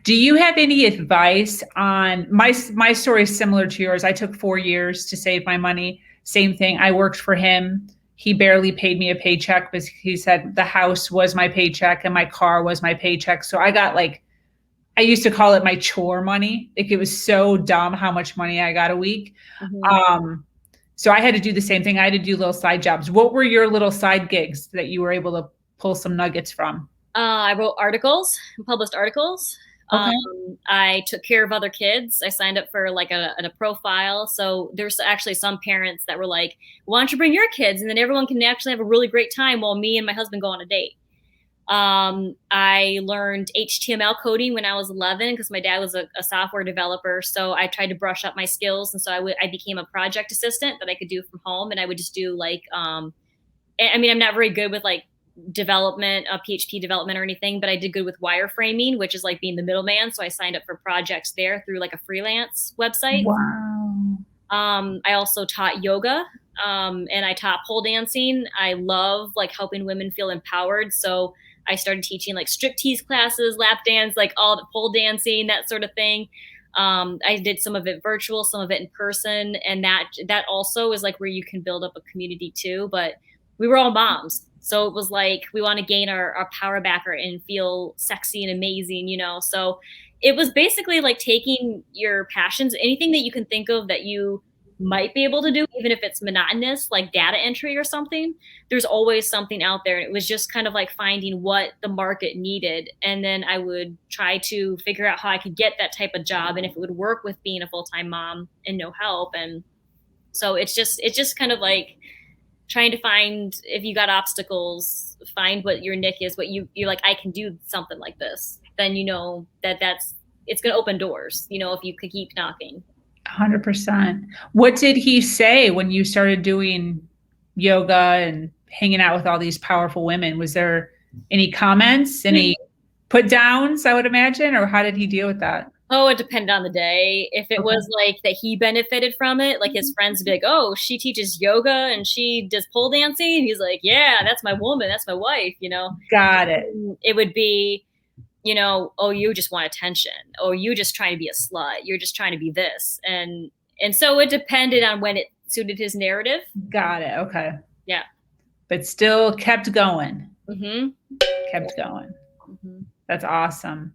Do you have any advice on my story is similar to yours. I took 4 years to save my money. Same thing. I worked for him. He barely paid me a paycheck because he said the house was my paycheck and my car was my paycheck. So I got like, I used to call it my chore money. Like it was so dumb how much money I got a week. So I had to do the same thing. I had to do little side jobs. What were your little side gigs that you were able to pull some nuggets from? I wrote articles, published articles. Okay. I took care of other kids. I signed up for like a profile. So there's actually some parents that were like, why don't you bring your kids? And then everyone can actually have a really great time while me and my husband go on a date. I learned HTML coding when I was 11 because my dad was a software developer. So I tried to brush up my skills. And so I became a project assistant that I could do from home. And I would just do like, I mean, I'm not very good with like development, PHP development or anything, but I did good with wireframing, which is like being the middleman. So I signed up for projects there through like a freelance website. Wow. I also taught yoga, and I taught pole dancing. I love like helping women feel empowered. So I started teaching like striptease classes, lap dance, like all the pole dancing, that sort of thing. I did some of it virtual, some of it in person. And that also is like where you can build up a community too. But we were all moms. So it was like, we want to gain our power back and feel sexy and amazing, you know? So it was basically like taking your passions, anything that you can think of that you might be able to do, even if it's monotonous, like data entry or something, there's always something out there. And it was just kind of like finding what the market needed. And then I would try to figure out how I could get that type of job and if it would work with being a full-time mom and no help. And so it's just kind of like trying to find, if you got obstacles, find what your niche is, what you're like, I can do something like this. Then you know it's going to open doors, you know, if you could keep knocking. 100%. What did he say when you started doing yoga and hanging out with all these powerful women? Was there any comments, any put downs, I would imagine, or how did he deal with that? Oh, it depended on the day. If it was like that he benefited from it, like his friends would be like, oh, she teaches yoga and she does pole dancing. And he's like, yeah, that's my woman. That's my wife, you know? Got it. It would be, you know, oh, you just want attention. Oh, you just trying to be a slut. You're just trying to be this. And so it depended on when it suited his narrative. Got it. Okay. Yeah. But still kept going. Mm-hmm. Kept going. Mm-hmm. That's awesome.